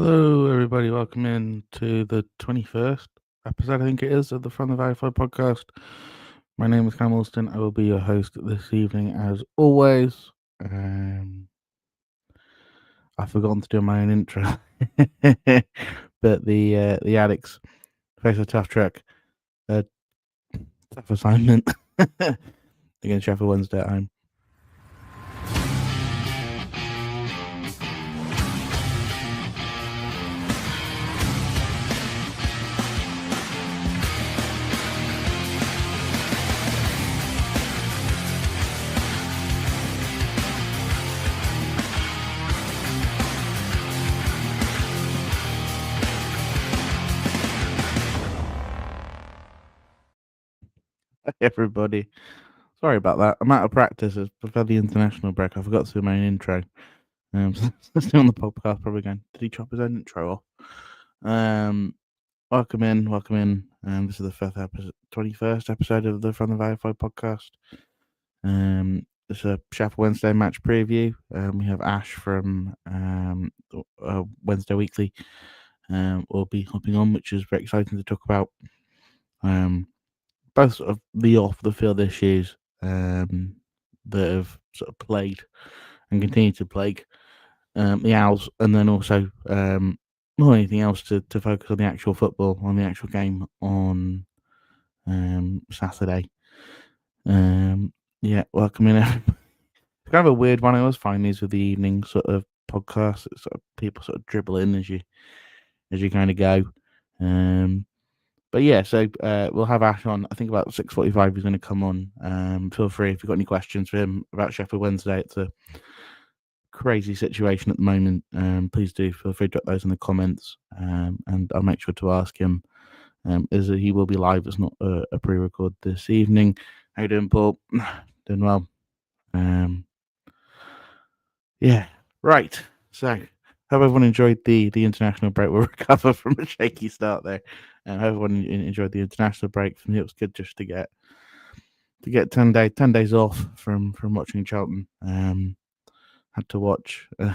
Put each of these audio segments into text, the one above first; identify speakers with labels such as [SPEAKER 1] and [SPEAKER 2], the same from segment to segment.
[SPEAKER 1] Hello, everybody. Welcome in to the 21st episode, I think it is, of the From the Verify podcast. My name is Callum. I will be your host this evening, as always. I've forgotten to do my own intro, but the Addicts face a tough track, a tough assignment against Sheffield Wednesday at home. Everybody, sorry about that. I'm out of practice. I've had the international break. I forgot to do my own intro. So still on the podcast, probably going, did he chop his own intro off? Welcome in. This is the 21st episode of the From the Verify podcast. It's a Sheffield Wednesday match preview. We have Ash from Wednesday Weekly. Will be hopping on, which is very exciting to talk about. Both sort of the off the field issues that have sort of plagued and continue to plague the Owls, and then also more anything else to focus on the actual football, on the actual game on Saturday. Welcome in. It's kind of a weird one. I always find these with the evening sort of podcasts. It's sort of people sort of dribble in as you kind of go. But yeah, so we'll have Ash on. I think about 6:45. He's going to come on. Feel free if you've got any questions for him about Sheffield Wednesday. It's a crazy situation at the moment. Please do feel free to drop those in the comments, and I'll make sure to ask him. He will be live. It's not a pre-record this evening. How you doing, Paul? Doing well. Yeah, right. So, hope everyone enjoyed the international break. We'll recover from a shaky start there. Hope everyone enjoyed the international break. For me, it was good just to get 10 days off from watching Charlton. Had to watch a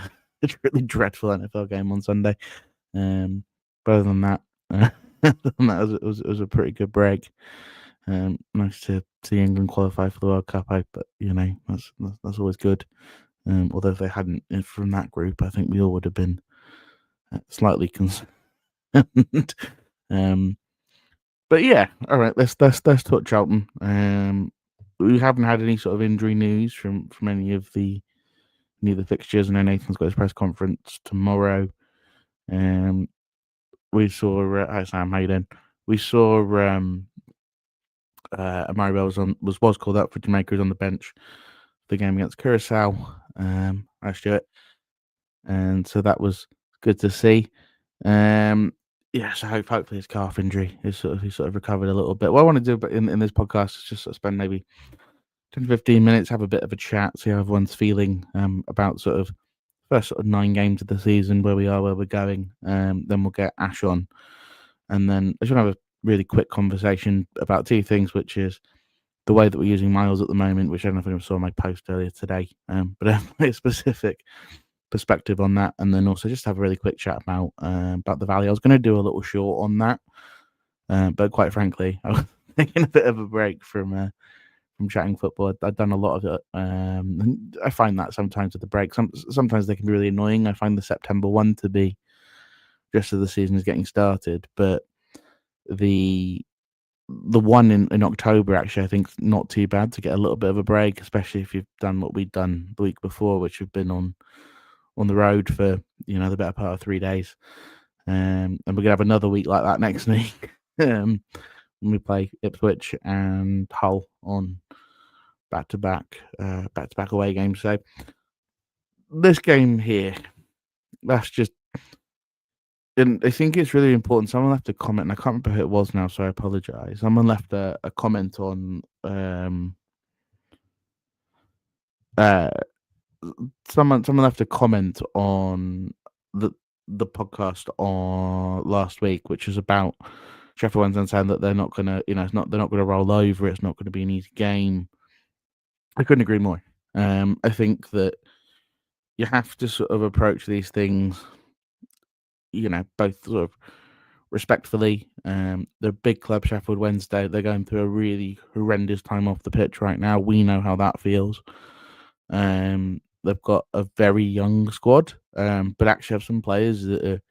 [SPEAKER 1] really dreadful NFL game on Sunday. But other than that, it was a pretty good break. Nice to see England qualify for the World Cup. But that's always good. Although if they hadn't from that group, I think we all would have been slightly concerned. But yeah, all right. Let's talk Charlton. We haven't had any sort of injury news from any of the fixtures. I know Nathan's got his press conference tomorrow. We saw hi Sam, how you doing? We saw Amari Bell was called up for Jamaica, was on the bench for the game against Curacao last year, and so that was good to see. So hopefully his calf injury is sort of recovered a little bit. What I want to do in this podcast is just sort of spend maybe 10-15 minutes, have a bit of a chat, see how everyone's feeling about sort of first sort of 9 games of the season, where we are, where we're going. Then we'll get Ash on, and then I just want to have a really quick conversation about 2 things, which is the way that we're using Miles at the moment, which I don't know if anyone saw my post earlier today, but a specific perspective on that, and then also just have a really quick chat about the Valley. I was going to do a little short on that, but quite frankly, I was taking a bit of a break from chatting football. I'd done a lot of it. And I find that sometimes with the break, sometimes they can be really annoying. I find the September one to be just as the season is getting started, but the one in October, actually, I think not too bad to get a little bit of a break, especially if you've done what we'd done the week before, which we've been on the road for the better part of 3 days. And we're gonna have another week like that next week. When we play Ipswich and Hull on back-to-back away games. So this game here, that's just, and I think it's really important. Someone left a comment, and I can't remember who it was now, so I apologise. Someone left a comment on someone left a comment on the podcast on last week, which was about Sheffield Wednesday saying that they're not gonna, they're not gonna roll over. It's not gonna be an easy game. I couldn't agree more. I think that you have to sort of approach these things. both sort of respectfully. They're a big club, Sheffield Wednesday. They're going through a really horrendous time off the pitch right now. We know how that feels. They've got a very young squad, but actually have some players that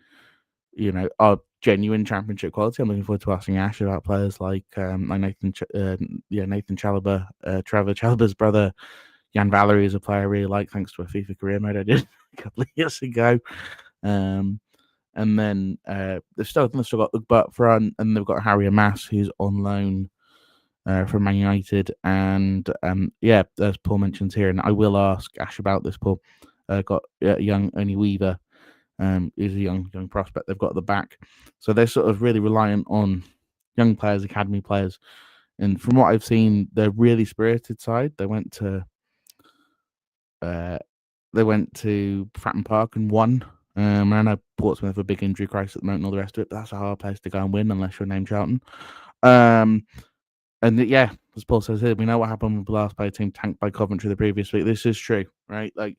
[SPEAKER 1] are genuine championship quality. I'm looking forward to asking Ash about players like Nathan Chalobah, Trevor Chalobah's brother. Jan Valery is a player I really like, thanks to a FIFA career mode I did a couple of years ago. And then they've still got Ugba up front, and they've got Harry Amass, who's on loan from Man United. And as Paul mentions here, and I will ask Ash about this, Paul, got young Ernie Weaver, is a young prospect they've got at the back. So they're sort of really reliant on young players, academy players. And from what I've seen, they're really spirited side. They went to Fratton Park and won. I know Portsmouth have a big injury crisis at the moment and all the rest of it, but that's a hard place to go and win unless you're named Charlton. As Paul says here, we know what happened with the last player team tanked by Coventry the previous week. This is true, right? Like,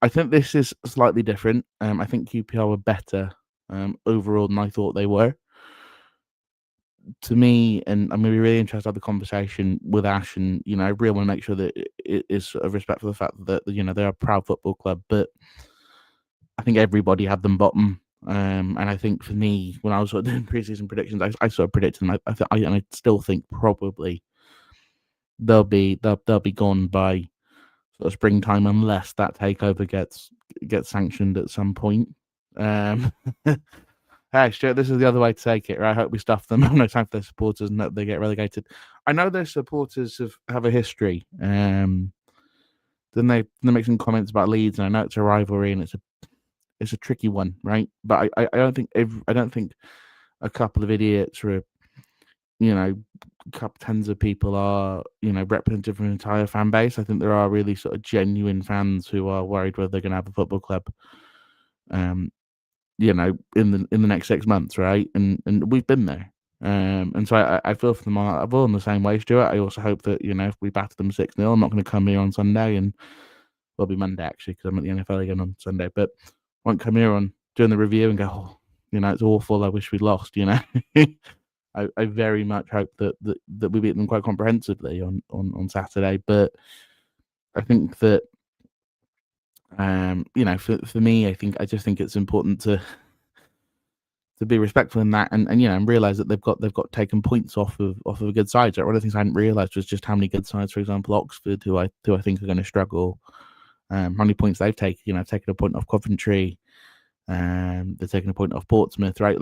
[SPEAKER 1] I think this is slightly different. I think QPR were better overall than I thought they were. To me, and I'm going to be really interested to have the conversation with Ash, and I really want to make sure that it is sort of respect for the fact that they're a proud football club, but I think everybody had them bottom. And I think for me, when I was sort of doing preseason predictions, I sort of predicted them. I still think probably they'll be gone by sort of springtime unless that takeover gets sanctioned at some point. Hey, Stuart, this is the other way to take it, right? I hope we stuff them. No time for their supporters and that they get relegated. I know their supporters have a history. Then they make some comments about Leeds, and I know it's a rivalry and it's a tricky one, right? But I don't think a couple of idiots or couple tens of people are representative of an entire fan base. I think there are really sort of genuine fans who are worried whether they're going to have a football club. In the next 6 months, right? And we've been there. And so I feel for them all in the same way, Stuart. I also hope that, if we batter them 6-0, I'm not going to come here on Sunday, and it'll be Monday, actually, because I'm at the NFL again on Sunday, but I won't come here on doing the review and go, it's awful, I wish we'd lost, I very much hope that we beat them quite comprehensively on Saturday, but I think that for me, I just think it's important to be respectful in that, and realize that they've got taken points off of a good side. So one of the things I hadn't realized was just how many good sides, for example, Oxford, who I think are going to struggle, how many points they've taken. Taken a point off Coventry, they're taking a point off Portsmouth, right?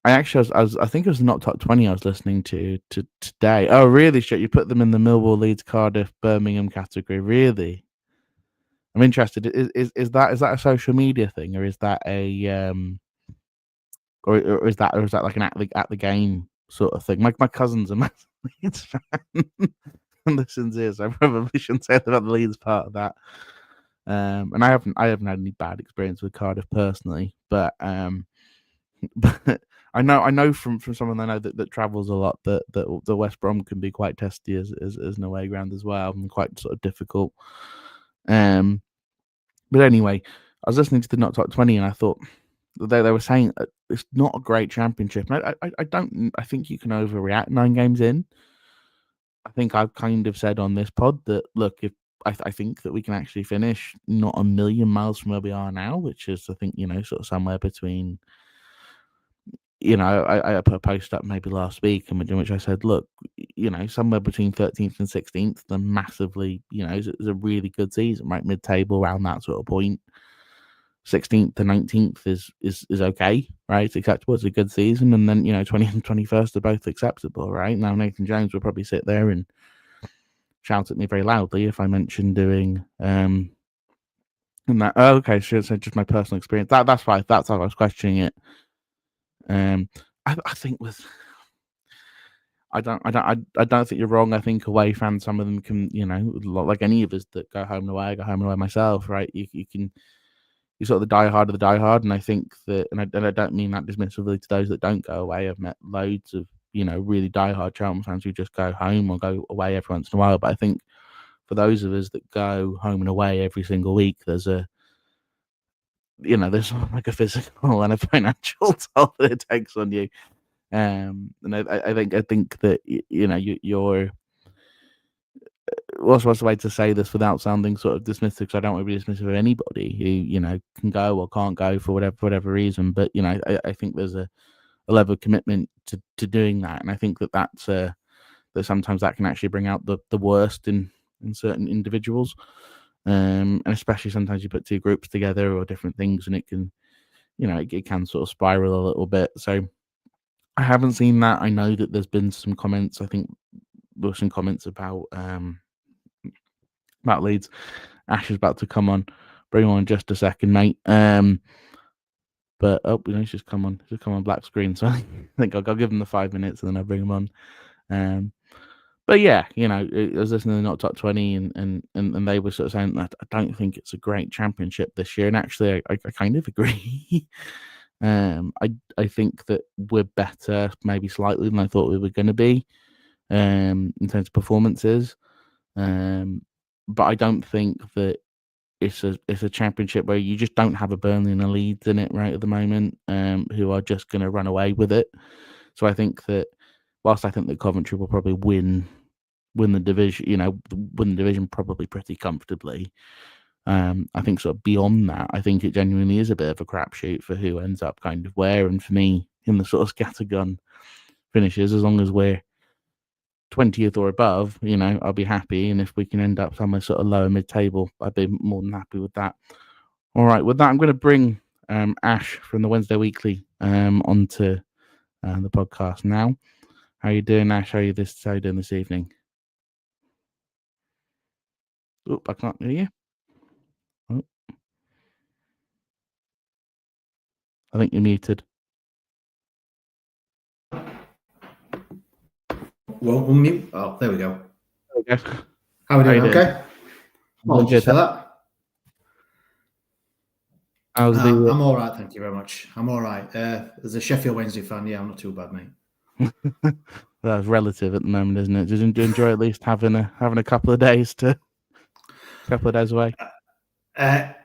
[SPEAKER 1] I think it was not top 20 I was listening to today. Oh, really? Shit, you put them in the Millwall, Leeds, Cardiff, Birmingham category, really? I'm interested. Is that a social media thing, or is that a or is that like an at the game sort of thing? My cousin's a massive Leeds fan and listens here, so I probably shouldn't say about the Leeds part of that. And I haven't had any bad experience with Cardiff personally, but but I know from someone I know that travels a lot that the West Brom can be quite testy as an away ground as well, and quite sort of difficult. But anyway, I was listening to the Not Top 20, and I thought they were saying it's not a great championship. And I think you can overreact 9 games in. I think I've kind of said on this pod that, look, if I think that we can actually finish not a million miles from where we are now, which is, I think, sort of somewhere between, I put a post up maybe last week in which I said, look, somewhere between 13th and 16th, then massively, is a really good season, right? Mid-table, around that sort of point. 16th to 19th is okay, right? It's acceptable. It's a good season. And then, 20th and 21st are both acceptable, right? Now, Nathan Jones will probably sit there and shout at me very loudly if I mention doing and that. Oh, okay, so just my personal experience. That's why I was questioning it. I think with I don't think you're wrong. I think away fans, some of them can, like any of us that go home and away. I go home and away myself, right? You sort of the diehard of the diehard, and I think that, and I don't mean that dismissively to those that don't go away. I've met loads of really diehard Charlton fans who just go home or go away every once in a while. But I think for those of us that go home and away every single week, there's there's like a physical and a financial toll that it takes on you. And I think that you're what's the way to say this without sounding sort of dismissive? Because I don't want to be dismissive of anybody who can go or can't go for whatever reason. But I think there's a level of commitment to doing that, and I think that's that sometimes that can actually bring out the worst in certain individuals, and especially sometimes you put two groups together or different things, and it can it can sort of spiral a little bit. So I haven't seen that. I know that there's been some comments. I think there were some comments about Leeds. Ash is about to come on. Bring him on in just a second, mate. But he's just come on. Just come on black screen. So I think I'll give him the 5 minutes and then I'll bring him on. But yeah, I was listening to the Not Top 20 and they were sort of saying that I don't think it's a great championship this year. And actually, I kind of agree. I think that we're better, maybe slightly than I thought we were going to be, in terms of performances. But I don't think that it's a championship where you just don't have a Burnley and a Leeds in it right at the moment, who are just going to run away with it. So I think that whilst I think that Coventry will probably win the division, win the division probably pretty comfortably. I think sort of beyond that, I think it genuinely is a bit of a crapshoot for who ends up kind of where. And for me, in the sort of scattergun finishes, as long as we're 20th or above, I'll be happy. And if we can end up somewhere sort of lower mid-table, I'd be more than happy with that. All right, with that, I'm going to bring Ash from the Wednesday Weekly onto the podcast now. How you doing, Ash? How you doing this evening? Oh, I can't hear you. Oh. I think you're muted.
[SPEAKER 2] Won't unmute. Oh, there we go.
[SPEAKER 1] There we go.
[SPEAKER 2] How are we doing? Okay. Apologies for that. I'm all right, thank you very much. I'm all right. As a Sheffield Wednesday fan, yeah, I'm not too bad, mate.
[SPEAKER 1] That's relative at the moment, isn't it? Do you enjoy at least having a couple of days away?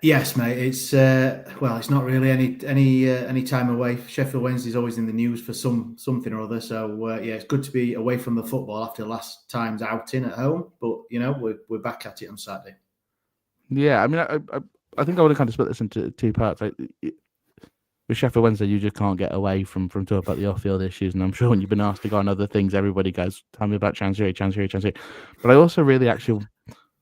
[SPEAKER 2] Yes, mate. It's it's not really any time away. Sheffield Wednesday is always in the news for something or other. So yeah, it's good to be away from the football after last time's outing at home. But we're back at it on Saturday.
[SPEAKER 1] Yeah, I mean, I think I would have kind of split this into two parts. With Sheffield Wednesday, you just can't get away from talking about the off-field issues. And I'm sure when you've been asked to go on other things, everybody goes, tell me about chance here. But I also really actually,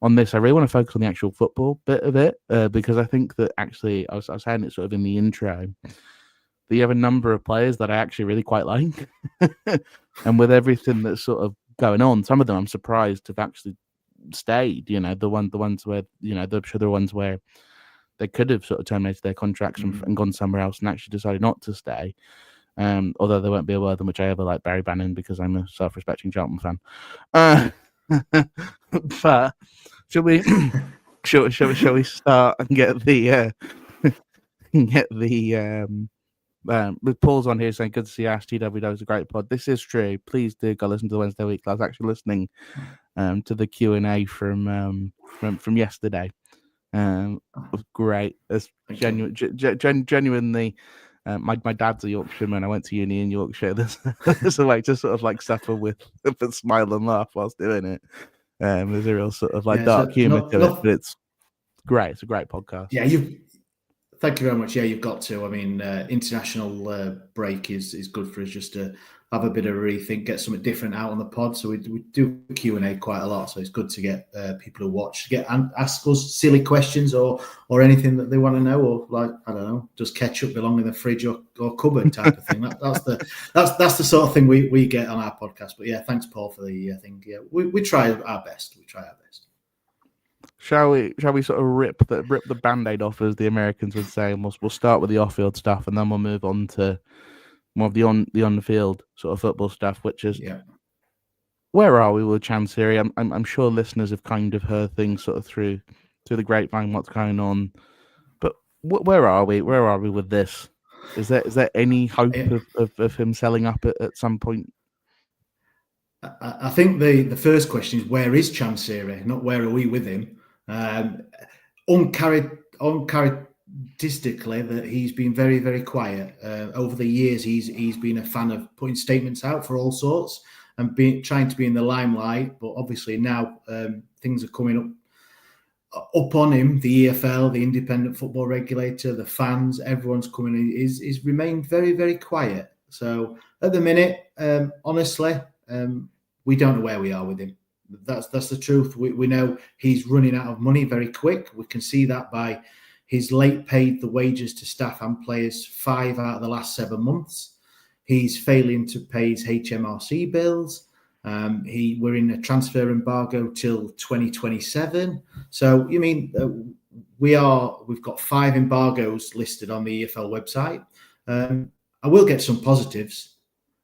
[SPEAKER 1] on this, I really want to focus on the actual football bit of it, because I think that actually, I was saying it sort of in the intro, that you have a number of players that I actually really quite like. And with everything that's sort of going on, some of them I'm surprised have actually stayed. The ones where the ones where they could have sort of terminated their contracts and gone somewhere else and actually decided not to stay. Although there won't be a word in which I ever like Barry Bannon because I'm a self-respecting Charlton fan. But shall we start and get the with Paul's on here saying good to see Ash. TW is a great pod. This is true. Please do go listen to the Wednesday Week. I was actually listening to the Q&A from yesterday. Great. It's genuinely. My dad's a Yorkshireman. I went to uni in Yorkshire. There's a way to sort of like suffer with a smile and laugh whilst doing it. There's a real sort of like dark humour to it, but it's great. It's a great podcast.
[SPEAKER 2] Yeah, thank you very much. Yeah, you've got to. I mean, international break is good for us just to have a bit of a rethink, get something different out on the pod. So we do Q&A quite a lot. So it's good to get people who watch ask us silly questions or anything that they want to know, or like, I don't know, does ketchup belong in the fridge or cupboard type of thing. That's the sort of thing we get on our podcast. But yeah, thanks Paul for the thing. Yeah, we try our best.
[SPEAKER 1] Shall we sort of rip the Band-Aid off, as the Americans would say, and we'll start with the off-field stuff, and then we'll move on to more of the on the field sort of football stuff, which is where are we with Chancery? I'm sure listeners have kind of heard things sort of through the grapevine, what's going on, but where are we? Where are we with this? Is there any hope of him selling up at some point?
[SPEAKER 2] I think the first question is, where is Chancery? Not where are we with him? Uncharacteristically statistically that he's been very, very quiet. Over the years, he's been a fan of putting statements out for all sorts and trying to be in the limelight. But obviously now things are coming up on him. The EFL, the Independent Football Regulator, the fans, everyone's coming in. He's remained very, very quiet. So at the minute, honestly, we don't know where we are with him. That's the truth. We know he's running out of money very quick. We can see that by his late paid the wages to staff and players 5 out of the last 7 months. He's failing to pay his HMRC bills. We're in a transfer embargo till 2027. So you mean we've got 5 embargoes listed on the EFL website. I will get some positives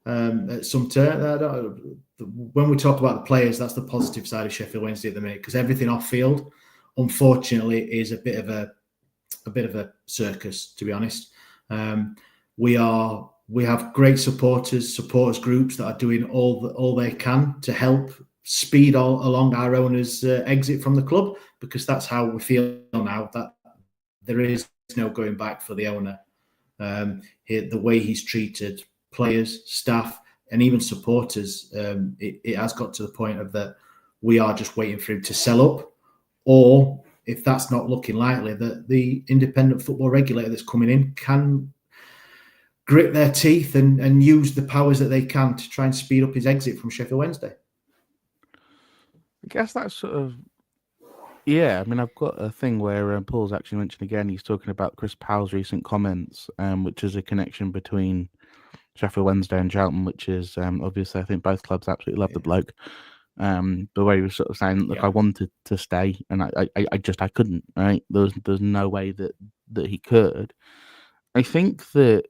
[SPEAKER 2] at some turn. When we talk about the players, that's the positive side of Sheffield Wednesday at the minute, because everything off field, unfortunately, is a bit of a circus, to be honest. We have great supporters groups that are doing all they can to help speed along our owner's exit from the club, because that's how we feel now, that there is no going back for the owner. The way he's treated players, staff, and even supporters, it has got to the point of that we are just waiting for him to sell up, or if that's not looking likely, that the Independent Football Regulator that's coming in can grit their teeth and use the powers that they can to try and speed up his exit from Sheffield Wednesday.
[SPEAKER 1] I guess that's sort of, yeah. I mean, I've got a thing where Paul's actually mentioned again, he's talking about Chris Powell's recent comments, which is a connection between Sheffield Wednesday and Charlton, which is obviously, I think both clubs absolutely love the bloke. The way he was sort of saying, look, I wanted to stay and I couldn't, right? There's no way that he could. I think that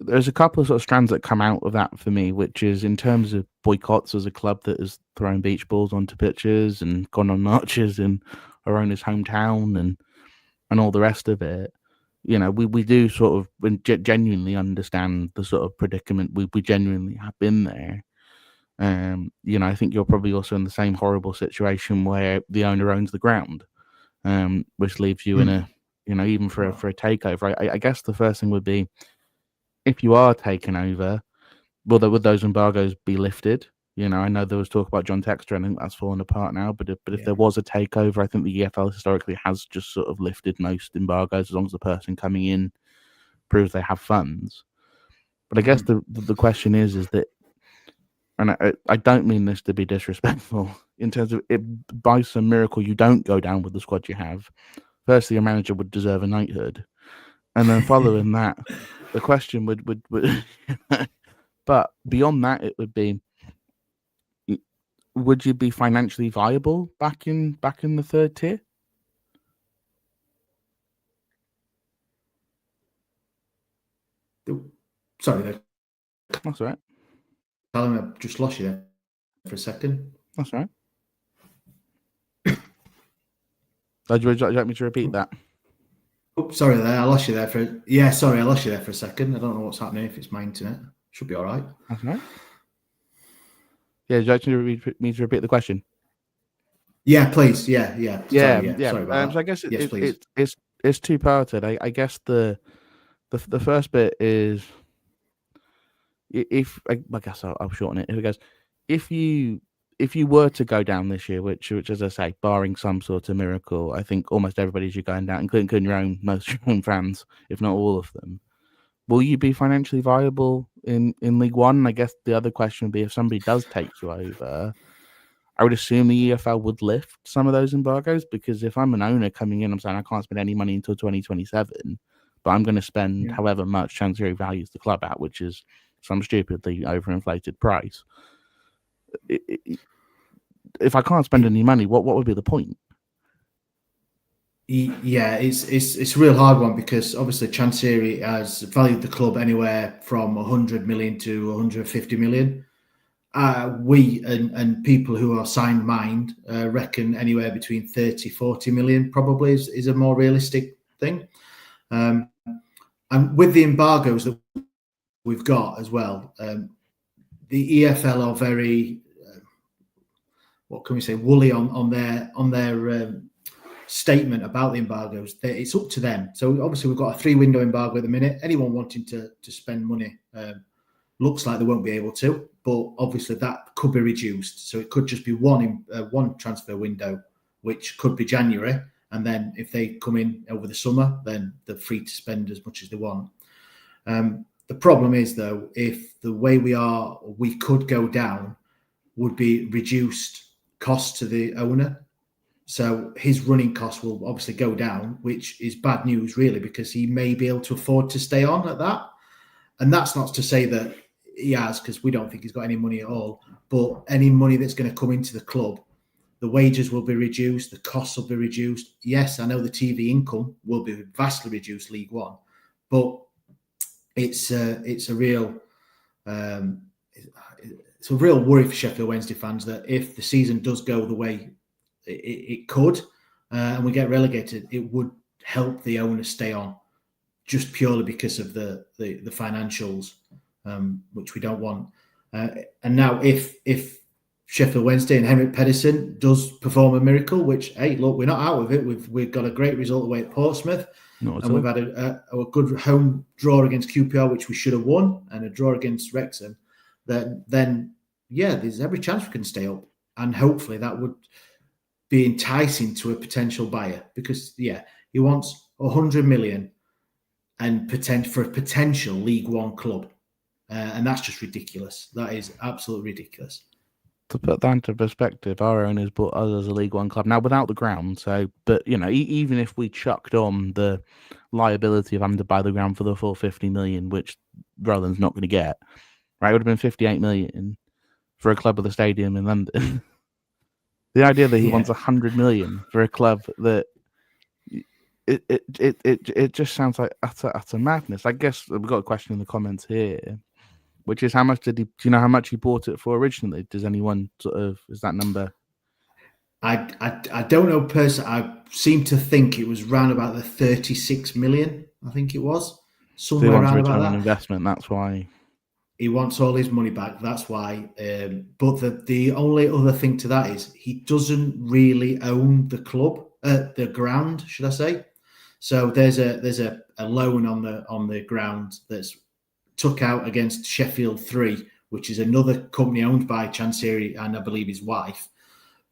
[SPEAKER 1] there's a couple of sort of strands that come out of that for me, which is in terms of boycotts as a club that has thrown beach balls onto pitches and gone on marches in our owner's hometown and all the rest of it. You know, we do sort of genuinely understand the sort of predicament. We genuinely have been there. You know, I think you're probably also in the same horrible situation where the owner owns the ground, which leaves you in a, you know, even for a takeover. I guess the first thing would be, if you are taken over, would those embargoes be lifted? You know, I know there was talk about John Textor, and I think that's fallen apart now. But if there was a takeover, I think the EFL historically has just sort of lifted most embargoes as long as the person coming in proves they have funds. But I guess the question is that, and I don't mean this to be disrespectful, in terms of if by some miracle you don't go down with the squad you have, firstly, your manager would deserve a knighthood. And then following that, the question would but beyond that, it would be, would you be financially viable back in the third tier?
[SPEAKER 2] Sorry there.
[SPEAKER 1] That's all right.
[SPEAKER 2] Callum, I just lost you there for a second.
[SPEAKER 1] That's all right. Would you like me to repeat that?
[SPEAKER 2] Oh, sorry there. I lost you there for a second. I don't know what's happening, if it's my internet. Should be all right.
[SPEAKER 1] That's all right. Yeah, would you like me to repeat the question?
[SPEAKER 2] Yeah, please. Yeah.
[SPEAKER 1] Yeah.
[SPEAKER 2] Sorry about that.
[SPEAKER 1] So I guess
[SPEAKER 2] it's
[SPEAKER 1] two-parted. I guess the first bit is, if I guess I'll shorten it. If you were to go down this year, which as I say, barring some sort of miracle, I think almost everybody should go down, including most of your own fans, if not all of them. Will you be financially viable in League One? And I guess the other question would be, if somebody does take you over, I would assume the EFL would lift some of those embargoes, because if I'm an owner coming in, I'm saying I can't spend any money until 2027, but I'm going to spend however much Chancery values the club at, which is some stupidly overinflated price. If I can't spend any money, what would be the point?
[SPEAKER 2] Yeah, it's a real hard one, because obviously Chancery has valued the club anywhere from 100 million to 150 million. We and people who are sound mind reckon anywhere between 30-40 million probably is a more realistic thing. And with the embargoes that we've got as well, the EFL are very what can we say, woolly on their statement about the embargoes. It's up to them. So obviously we've got a 3-window embargo at the minute. Anyone wanting to spend money looks like they won't be able to, but obviously that could be reduced. So it could just be one transfer window, which could be January. And then if they come in over the summer, then they're free to spend as much as they want. The problem is, though, if the way we could go down would be reduced cost to the owner. So his running costs will obviously go down, which is bad news, really, because he may be able to afford to stay on at that. And that's not to say that he has, because we don't think he's got any money at all. But any money that's going to come into the club, the wages will be reduced, the costs will be reduced. Yes, I know the TV income will be vastly reduced, League One, but it's a real worry for Sheffield Wednesday fans that if the season does go the way it could, and we get relegated, it would help the owner stay on, just purely because of the financials, which we don't want. And now, if Sheffield Wednesday and Henrik Pedersen does perform a miracle, which, hey, look, we're not out of it. We've got a great result away at Portsmouth, and we've had a good home draw against QPR, which we should have won, and a draw against Wrexham. Then there's every chance we can stay up, and hopefully that would be enticing to a potential buyer, because he wants 100 million and for a potential League One club, and that's just ridiculous. That is absolutely ridiculous.
[SPEAKER 1] To put that into perspective, our owners bought us as a League One club now without the ground. So, but even if we chucked on the liability of having to buy the ground for the full 50 million, which Roland's not going to get, right, it would have been 58 million for a club with a stadium in London. The idea that he wants 100 million for a club that it just sounds like utter madness. I guess we've got a question in the comments here, which is how much do you know how much he bought it for originally? Does anyone is that number?
[SPEAKER 2] I don't know personally. I seem to think it was round about the 36 million. I think it was somewhere around about that.
[SPEAKER 1] Investment. That's why
[SPEAKER 2] he wants all his money back. That's why. But the only other thing to that is he doesn't really own the club, the ground, should I say? So there's a loan on the ground that's took out against Sheffield 3, which is another company owned by Chansiri and I believe his wife.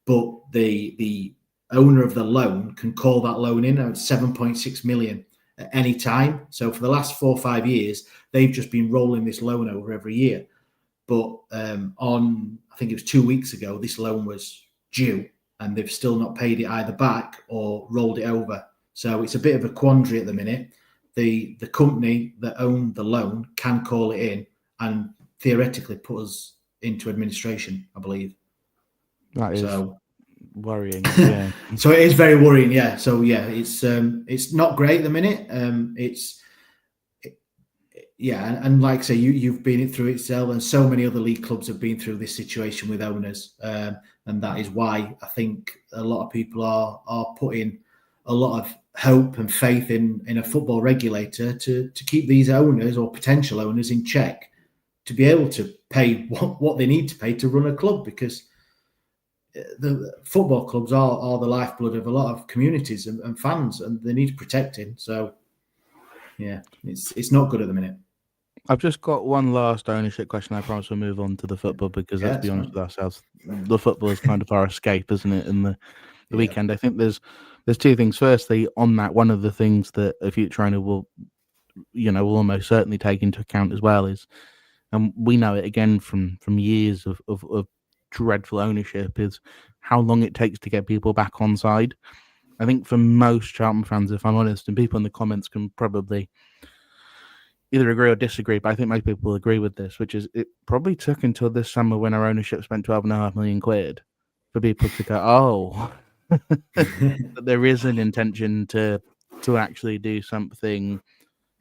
[SPEAKER 2] But the owner of the loan can call that loan in at 7.6 million at any time. So for the last 4 or 5 years, they've just been rolling this loan over every year. But I think it was 2 weeks ago, this loan was due and they've still not paid it either back or rolled it over. So it's a bit of a quandary at the minute. The company that owned the loan can call it in and theoretically put us into administration, I believe.
[SPEAKER 1] That is worrying. Yeah.
[SPEAKER 2] So it is very worrying. Yeah. So it's not great at the minute. And like I say, you've been through it, Sel, and so many other league clubs have been through this situation with owners, and that is why I think a lot of people are putting a lot of hope and faith in a football regulator to keep these owners or potential owners in check, to be able to pay what they need to pay to run a club, because the football clubs are the lifeblood of a lot of communities and fans, and they need protecting. So it's not good at the minute.
[SPEAKER 1] I've just got one last ownership question. I promise we'll move on to the football, because let's be honest with ourselves, the football is kind of our escape, isn't it? In the weekend, I think there's two things. Firstly, on that, one of the things that a future owner will almost certainly take into account as well is, and we know it again from years of dreadful ownership, is how long it takes to get people back on side. I think for most Charlton fans, if I'm honest, and people in the comments can probably either agree or disagree, but I think most people agree with this, which is it probably took until this summer, when our ownership spent £12.5 million, for people to go, there is an intention to actually do something.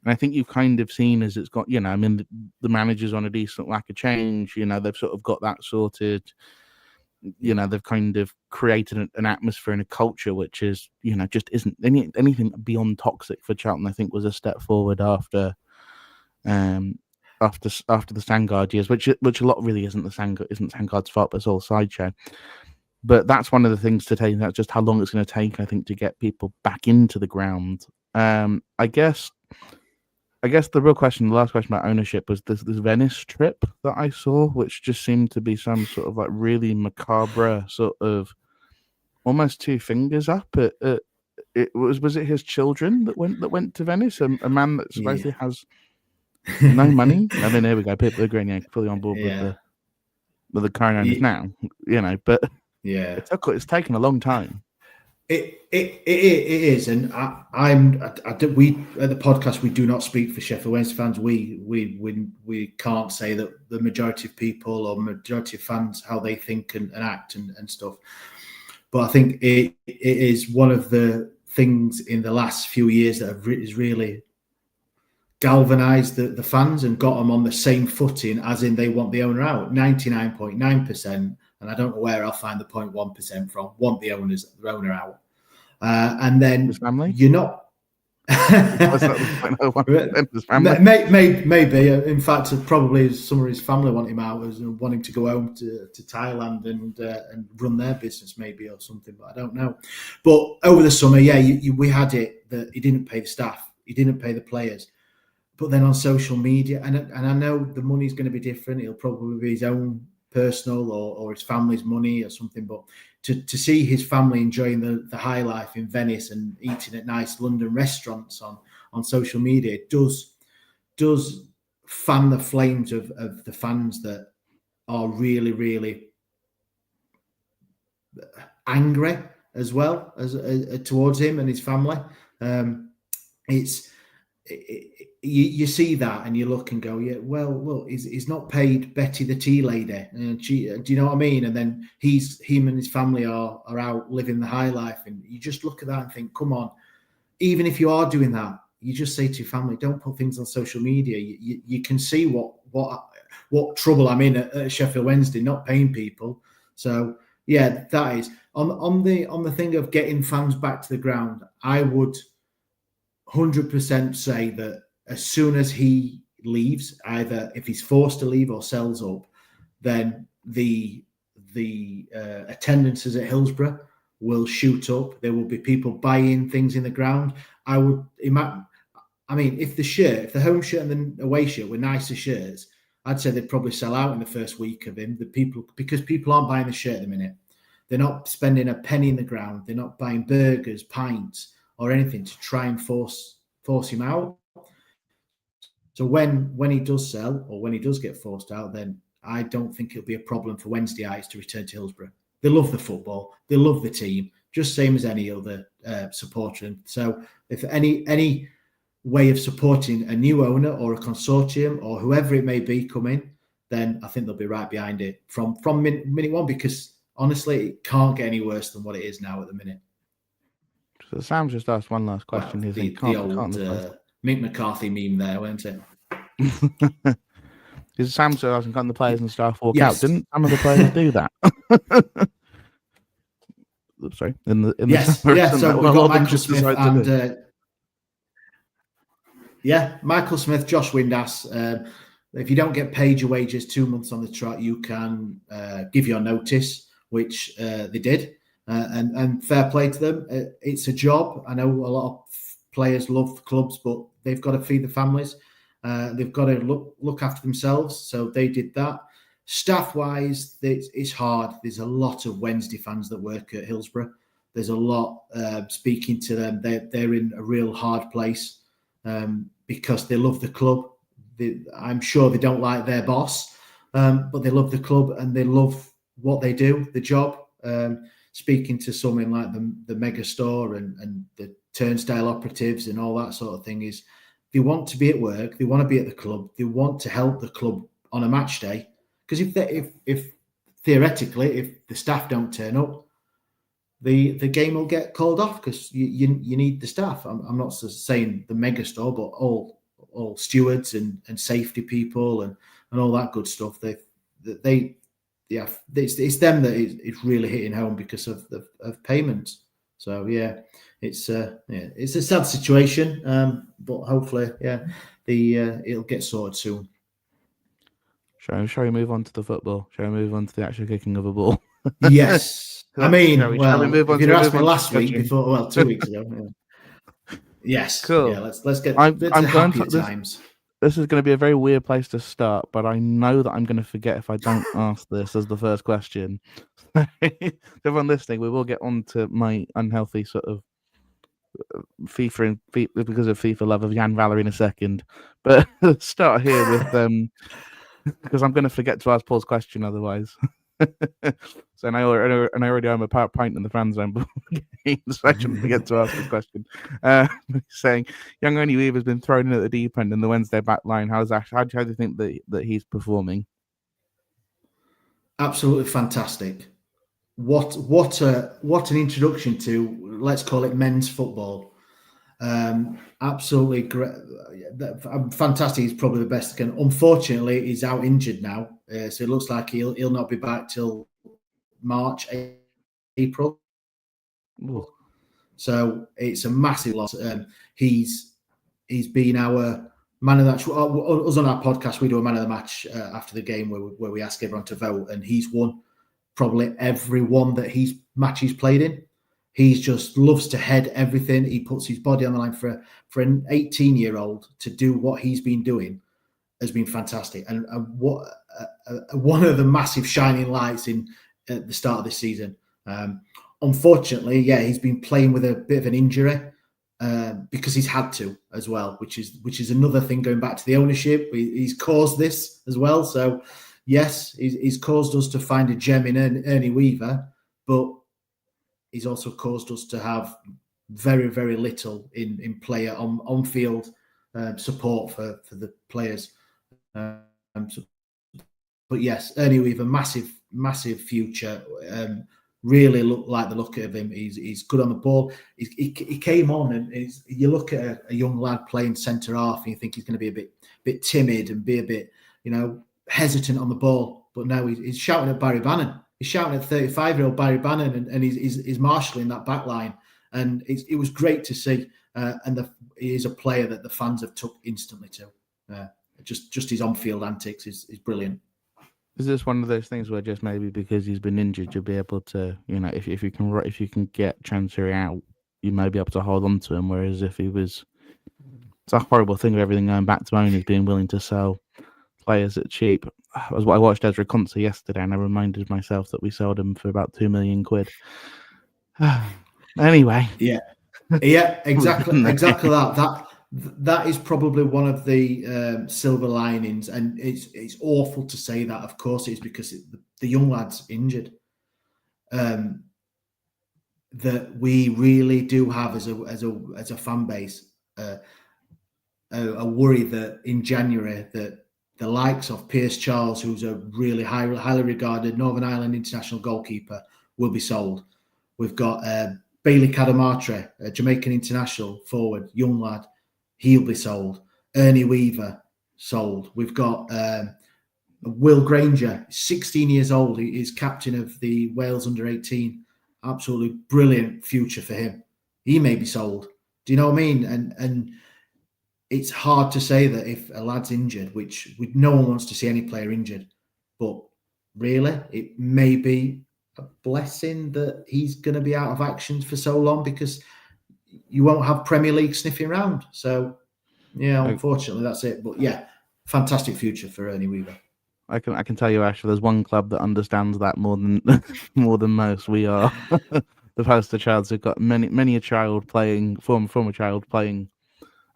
[SPEAKER 1] And I think you've kind of seen as it's got, the manager's on a decent lack of change. They've sort of got that sorted. They've kind of created an atmosphere and a culture which is, just isn't anything beyond toxic for Charlton. I think was a step forward after the Sangard years, which a lot really isn't Sangard's fault, but it's all sideshow. But that's one of the things to take. That's just how long it's going to take, I think, to get people back into the ground. I guess the real question, the last question about ownership, was this Venice trip that I saw, which just seemed to be some sort of like really macabre sort of almost two fingers up at it was it his children that went to Venice? A man that supposedly has no money. I mean, here we go. People are agreeing, fully on board with the current owners now, but it's taken a long time.
[SPEAKER 2] It is, and we at the podcast, we do not speak for Sheffield Wednesday fans. We can't say that the majority of people or majority of fans how they think and act and stuff. But I think it is one of the things in the last few years that has really galvanised the fans and got them on the same footing, as in they want the owner out. 99.9%, and I don't know where I'll find the 0.1% from, want the owner out. And then
[SPEAKER 1] his family?
[SPEAKER 2] You're not. Maybe. In fact, probably some of his family want him out, want him to go home to Thailand and run their business, maybe, or something. But I don't know. But over the summer, we had it that he didn't pay the staff, he didn't pay the players. But then on social media, and I know the money's going to be different. It'll probably be his own personal or his family's money or something. But to see his family enjoying the high life in Venice and eating at nice London restaurants on social media, it does fan the flames of the fans that are really, really angry as well as towards him and his family. You see that and you look and go, well, look, he's not paid Betty the tea lady. Do you know what I mean? And then him and his family are out living the high life. And you just look at that and think, come on, even if you are doing that, you just say to your family, don't put things on social media. You can see what trouble I'm in at Sheffield Wednesday, not paying people. So that is on the thing of getting fans back to the ground. I would 100% say that as soon as he leaves, either if he's forced to leave or sells up, then the attendances at Hillsborough will shoot up. There will be people buying things in the ground. I would imagine. I mean, if the home shirt and the away shirt were nicer shirts, I'd say they'd probably sell out in the first week of him. Because people aren't buying the shirt at the minute. They're not spending a penny in the ground. They're not buying burgers, pints, or anything to try and force him out. So when he does sell or when he does get forced out, then I don't think it'll be a problem for Wednesdayites to return to Hillsborough. They love the football. They love the team, just same as any other supporter. And so if any way of supporting a new owner or a consortium or whoever it may be come in, then I think they'll be right behind it from minute one, because honestly, it can't get any worse than what it is now at the minute.
[SPEAKER 1] So Sam's just asked one last question.
[SPEAKER 2] Well, the old Mick McCarthy meme there, weren't it?
[SPEAKER 1] Because Sam's asking, can't the players and staff walk out? Didn't some of the players do that? Sorry, in the
[SPEAKER 2] summer, so we've got Michael Smith and Michael Smith, Josh Windass. If you don't get paid your wages 2 months on the trot, you can give your notice, which they did. And fair play to them. It's a job. I know a lot of players love clubs, but they've got to feed the families. They've got to look after themselves. So they did that. Staff-wise, it's hard. There's a lot of Wednesday fans that work at Hillsborough. There's a lot speaking to them. They're in a real hard place because they love the club. I'm sure they don't like their boss, but they love the club and they love what they do, the job. Speaking to something like the mega store and the turnstile operatives and all that sort of thing, is they want to be at work, they want to be at the club, they want to help the club on a match day. Because if theoretically, if the staff don't turn up, the game will get called off because you need the staff. I'm not saying the mega store, but all stewards and safety people and all that good stuff. It's them that is really hitting home because of payments. So it's a sad situation, but hopefully it'll get sorted soon.
[SPEAKER 1] Shall we move on to the football? Shall we move on to the actual kicking of a ball?
[SPEAKER 2] Yes. I mean,
[SPEAKER 1] shall we
[SPEAKER 2] well,
[SPEAKER 1] move
[SPEAKER 2] if
[SPEAKER 1] on
[SPEAKER 2] you'd
[SPEAKER 1] to
[SPEAKER 2] asked me
[SPEAKER 1] to
[SPEAKER 2] last week
[SPEAKER 1] judging?
[SPEAKER 2] before, well, 2 weeks ago. Yes. Yeah.
[SPEAKER 1] Cool.
[SPEAKER 2] Let's get
[SPEAKER 1] I'm
[SPEAKER 2] to
[SPEAKER 1] going to
[SPEAKER 2] happier times.
[SPEAKER 1] this is going to be a very weird place to start, but I know that I'm going to forget if I don't ask this as the first question. Everyone listening, we will get on to my unhealthy sort of FIFA because of FIFA love of Jan Valerie in a second. But let's start here with because I'm going to forget to ask Paul's question otherwise. So I already own a pint in the fan zone before the game, so I shouldn't forget to ask this question. He's saying, young Only Weaver's been thrown in at the deep end in the Wednesday back line. How do you think that he's performing?
[SPEAKER 2] Absolutely fantastic. What an introduction to, let's call it, men's football. Absolutely great. Fantastic. He's probably the best again. Unfortunately, he's out injured now, so it looks like he'll not be back till March, April.
[SPEAKER 1] Ooh.
[SPEAKER 2] So it's a massive loss. He's been our man of the match. Us on our podcast, we do a man of the match after the game where we ask everyone to vote, and he's won probably every one that he's played in. He just loves to head everything. He puts his body on the line for an 18-year-old to do what he's been doing has been fantastic. And what one of the massive shining lights at the start of this season. Unfortunately, he's been playing with a bit of an injury because he's had to as well, which is another thing going back to the ownership. He's caused this as well. So, yes, he's caused us to find a gem in Ernie Weaver, but he's also caused us to have very, very little in player on field support for the players. But yes, Ernie Weaver, massive future. Really like the look of him. He's good on the ball. He came on, and you look at a young lad playing centre half, and you think he's going to be a bit timid and be a bit, hesitant on the ball. But now he's shouting at Barry Bannon. He's shouting at 35-year-old Barry Bannon, and he's marshalling that back line. And it was great to see. And he is a player that the fans have took instantly to. Just his on-field antics is brilliant.
[SPEAKER 1] Is this one of those things where just maybe because he's been injured, you'll be able to, if you can get Chancery out, you may be able to hold on to him. Whereas if he was, it's a horrible thing of everything going back to owners being willing to sell players at cheap. I watched Ezra Konsa yesterday, and I reminded myself that we sold him for about £2 million. Anyway,
[SPEAKER 2] yeah, exactly that is probably one of the silver linings, and it's awful to say that. Of course, it's because the young lad's injured. That we really do have as a fan base a worry that in January that the likes of Pierce Charles, who's a really highly regarded Northern Ireland international goalkeeper, will be sold. We've got Bailey Cadamatre, a Jamaican international forward, young lad. He'll be sold. Ernie Weaver, sold. We've got Will Granger, 16 years old. He is captain of the Wales under-18. Absolutely brilliant future for him. He may be sold. Do you know what I mean? And it's hard to say that if a lad's injured, which no one wants to see any player injured, but really, it may be a blessing that he's going to be out of action for so long because you won't have Premier League sniffing around. So, unfortunately, that's it. But fantastic future for Ernie Weaver.
[SPEAKER 1] I can tell you, Ash, there's one club that understands that more than most. We are the poster childs who've got many a child playing, former child playing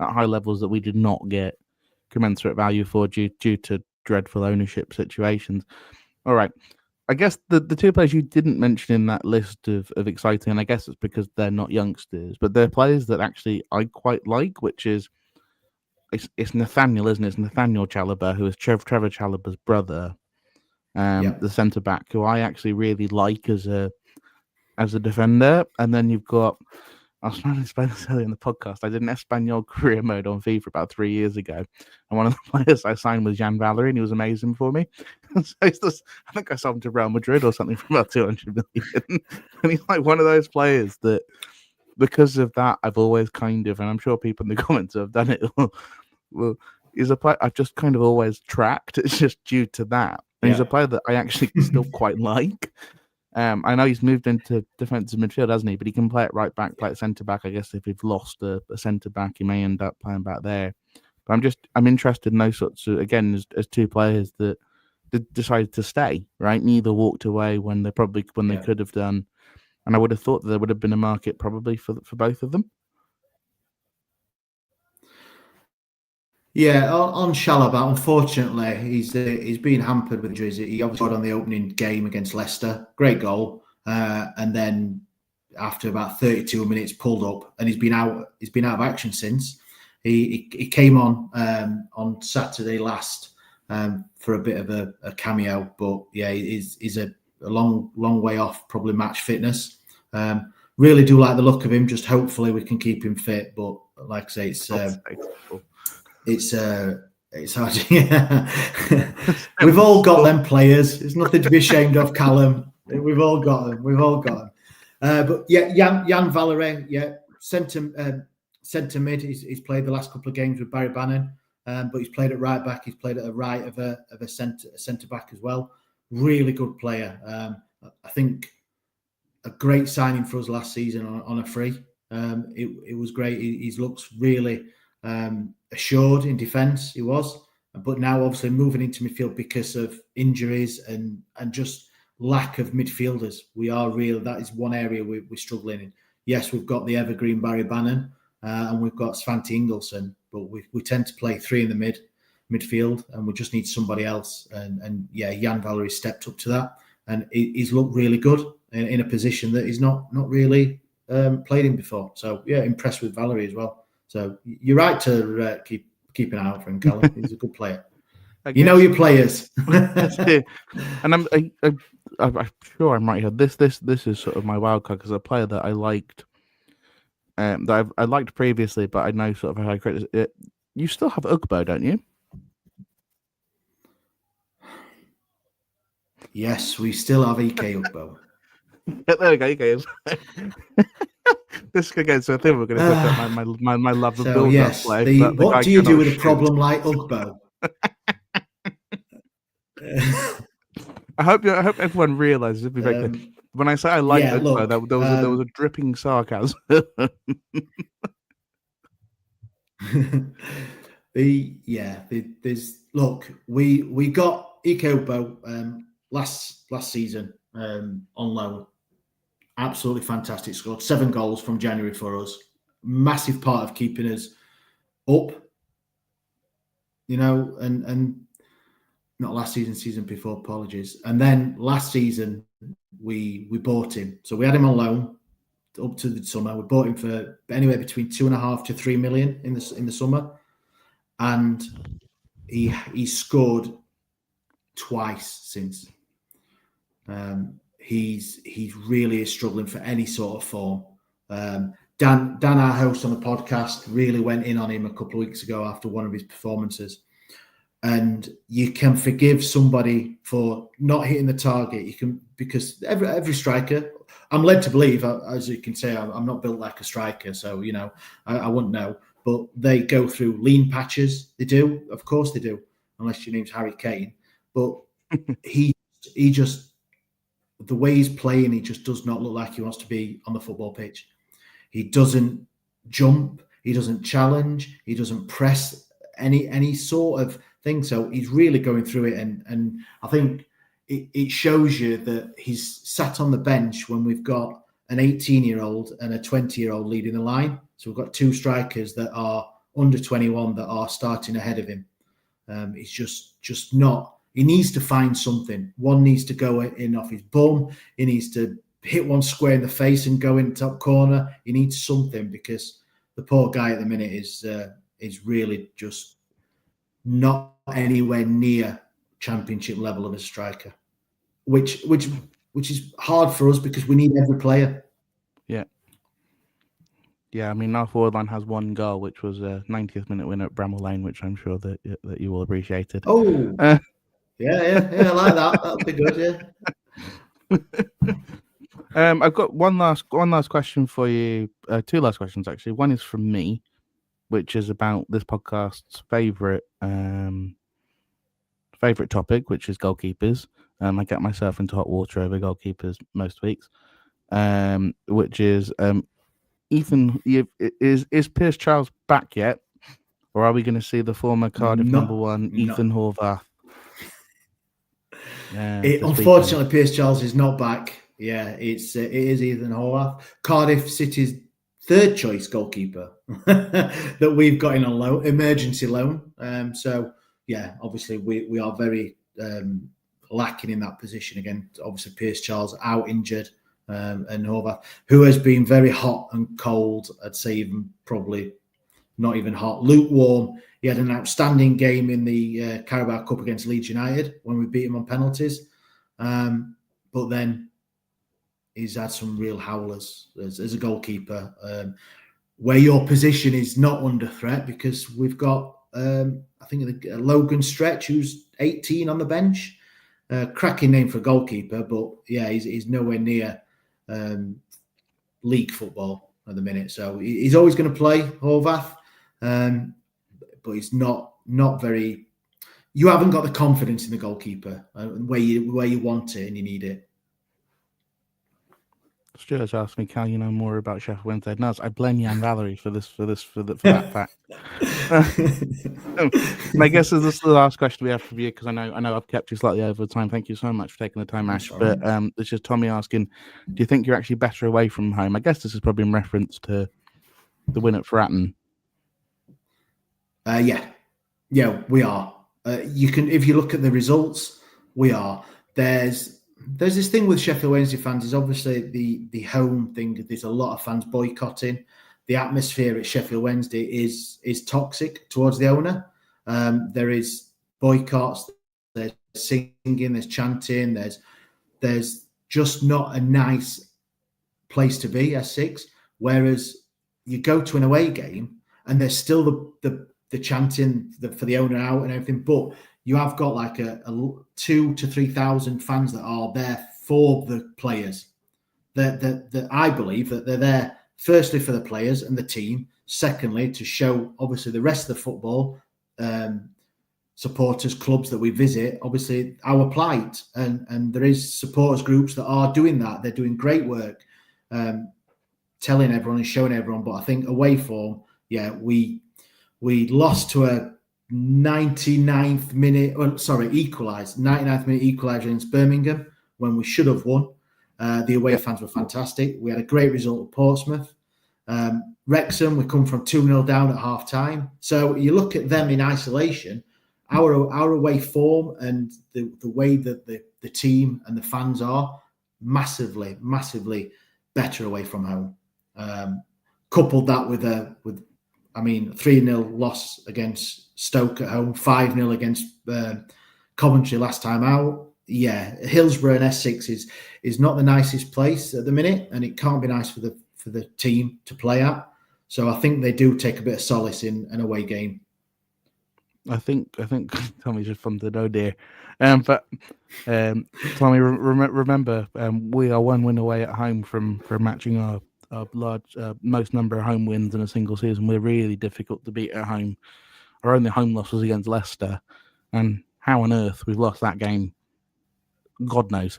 [SPEAKER 1] at high levels that we did not get commensurate value for due to dreadful ownership situations. All right. I guess the two players you didn't mention in that list of exciting, and I guess it's because they're not youngsters, but they're players that actually I quite like, which is it's Nathaniel, isn't it? It's Nathaniel Chalobah, who is Trevor Chalobah's brother, the centre back, who I actually really like as a defender. And then you've got, I was trying to explain this earlier in the podcast. I did an Espanol career mode on FIFA about 3 years ago, and one of the players I signed was Jan Valerie, and he was amazing for me. So I think I sold him to Real Madrid or something for about 200 million. And he's like one of those players that, because of that, I've always kind of, and I'm sure people in the comments have done it. Well, he's a player I've just kind of always tracked. It's just due to that. And he's a player that I actually still quite like. I know he's moved into defensive midfield, hasn't he? But he can play it right back, play it centre back. I guess if we've lost a centre back, he may end up playing back there. But I'm interested in those sorts of, again, as two players that decided to stay, right? Neither walked away when they could have done. And I would have thought that there would have been a market probably for both of them.
[SPEAKER 2] Yeah, on Chalobah, unfortunately, he's been hampered with injuries. He obviously got on the opening game against Leicester, great goal, and then after about 32 minutes, pulled up, and he's been out of action since. He came on Saturday last for a bit of a cameo, but yeah, he's a long way off probably match fitness. Really do like the look of him. Just hopefully we can keep him fit, but like I say, it's hard. Yeah. We've all got them players. There's nothing to be ashamed of, Callum. We've all got them. But yeah, Jan Valery, yeah, centre mid. He's played the last couple of games with Barry Bannon, but he's played at right back. He's played at the right of a centre back as well. Really good player. I think a great signing for us last season on a free. It was great. He looks really assured in defence. He was, but now obviously moving into midfield because of injuries and just lack of midfielders. That is one area we're struggling in. Yes, we've got the evergreen Barry Bannon and we've got Svante Ingelsson, but we tend to play three in the midfield, and we just need somebody else. And yeah, Jan Valery stepped up to that, and he's looked really good in a position that he's not really played in before. So yeah, impressed with Valery as well. So you're right to keep an eye out for him, Callum. He's a good player. You know your players.
[SPEAKER 1] And I'm sure I'm right here. This is sort of my wild card because a player that I liked, that I liked previously, but I know sort of how I credit it. You still have Ugbo, don't you?
[SPEAKER 2] Yes, we still have EK Ugbo.
[SPEAKER 1] There we go. Okay. This again, so I think we're going to talk about my love of build-up
[SPEAKER 2] yes,
[SPEAKER 1] play.
[SPEAKER 2] What do you do with a problem like Ugbo?
[SPEAKER 1] I hope everyone realizes. When I say I like Ugbo, there was a dripping sarcasm. We got Ike Ugbo last season on loan. Absolutely fantastic. Scored 7 goals from January for us. Massive part of keeping us up. You know, and not last season before, apologies. And then last season we bought him. So we had him on loan up to the summer. We bought him for anywhere between 2.5 to 3 million in the summer. And he scored twice since. He's really struggling for any sort of form. Dan, our host on the podcast, really went in on him a couple of weeks ago after one of his performances. And you can forgive somebody for not hitting the target. You can, because every striker, I'm led to believe, as you can say, I'm not built like a striker, so you know I wouldn't know. But they go through lean patches. They do, of course they do, unless your name's Harry Kane. But he just, the way he's playing, he just does not look like he wants to be on the football pitch. He doesn't jump. He doesn't challenge. He doesn't press any sort of thing. So he's really going through it. And I think it shows you that he's sat on the bench when we've got an 18-year-old and a 20-year-old leading the line. So we've got 2 strikers that are under 21 that are starting ahead of him. He's just not. He needs to find something. One needs to go in off his bum. He needs to hit one square in the face and go in the top corner. He needs something, because the poor guy at the minute is really just not anywhere near championship level of a striker, which is hard for us because we need every player. Yeah, I mean, our forward line has 1 goal, which was a 90th minute winner at Bramall Lane, which I'm sure that you will appreciate it.
[SPEAKER 2] Oh, yeah, I like that. That'll be good,
[SPEAKER 1] yeah. I've got one last question for you. 2 last questions, actually. One is from me, which is about this podcast's favorite topic, which is goalkeepers. I get myself into hot water over goalkeepers most weeks, which is Ethan. Is Pierce Charles back yet, or are we going to see the former Cardiff number one Ethan Horvath?
[SPEAKER 2] Unfortunately, Pierce Charles is not back. Yeah, it is Ethan Horvath, Cardiff City's third choice goalkeeper that we've got in on loan, emergency loan. So yeah, obviously we are very lacking in that position again. Obviously, Pierce Charles out injured, and Horvath, who has been very hot and cold. I'd say even probably not even hot, lukewarm. He had an outstanding game in the Carabao Cup against Leeds United when we beat him on penalties. But then he's had some real howlers as a goalkeeper, where your position is not under threat because we've got, I think, Logan Stretch, who's 18 on the bench. Cracking name for a goalkeeper, but yeah, he's nowhere near league football at the minute. So he's always going to play, Horvath, but he's not very. You haven't got the confidence in the goalkeeper where you want it and you need it.
[SPEAKER 1] Stuart's asked me, Cal, you know more about Sheffield Wednesday than us. I blame Jan Valery for that fact. And I guess this is the last question we have for you, because I know I've kept you slightly over time. Thank you so much for taking the time, Ash. But it's just Tommy asking, do you think you're actually better away from home? I guess this is probably in reference to the win at Fratton.
[SPEAKER 2] Yeah, we are. If you look at the results, we are. There's this thing with Sheffield Wednesday fans is obviously the home thing. There's a lot of fans boycotting. The atmosphere at Sheffield Wednesday is toxic towards the owner. There is boycotts. There's singing. There's chanting. There's just not a nice place to be. S6. Whereas you go to an away game and there's still the chanting for the owner out and everything, but you have got like a 2,000 to 3,000 fans that are there for the players. That I believe that they're there firstly for the players and the team. Secondly, to show obviously the rest of the football supporters clubs that we visit, obviously our plight, and there is supporters groups that are doing that. They're doing great work, telling everyone and showing everyone. But I think away form, yeah, we lost to a 99th minute, equalised, 99th minute equaliser against Birmingham when we should have won. The away fans were fantastic. We had a great result at Portsmouth. Wrexham, we come from 2-0 down at half time. So you look at them in isolation, our away form and the way that the team and the fans are massively, massively better away from home. Coupled that with 3-0 loss against Stoke at home, 5-0 against Coventry last time out. Yeah, Hillsborough and Essex is not the nicest place at the minute, and it can't be nice for the team to play at. So I think they do take a bit of solace in an away game.
[SPEAKER 1] I think Tommy's just from the no dear. But Tommy, remember, we are one win away at home from matching our large most number of home wins in a single season. We're really difficult to beat at home. Our only home loss was against Leicester, and how on earth we've lost that game, God knows.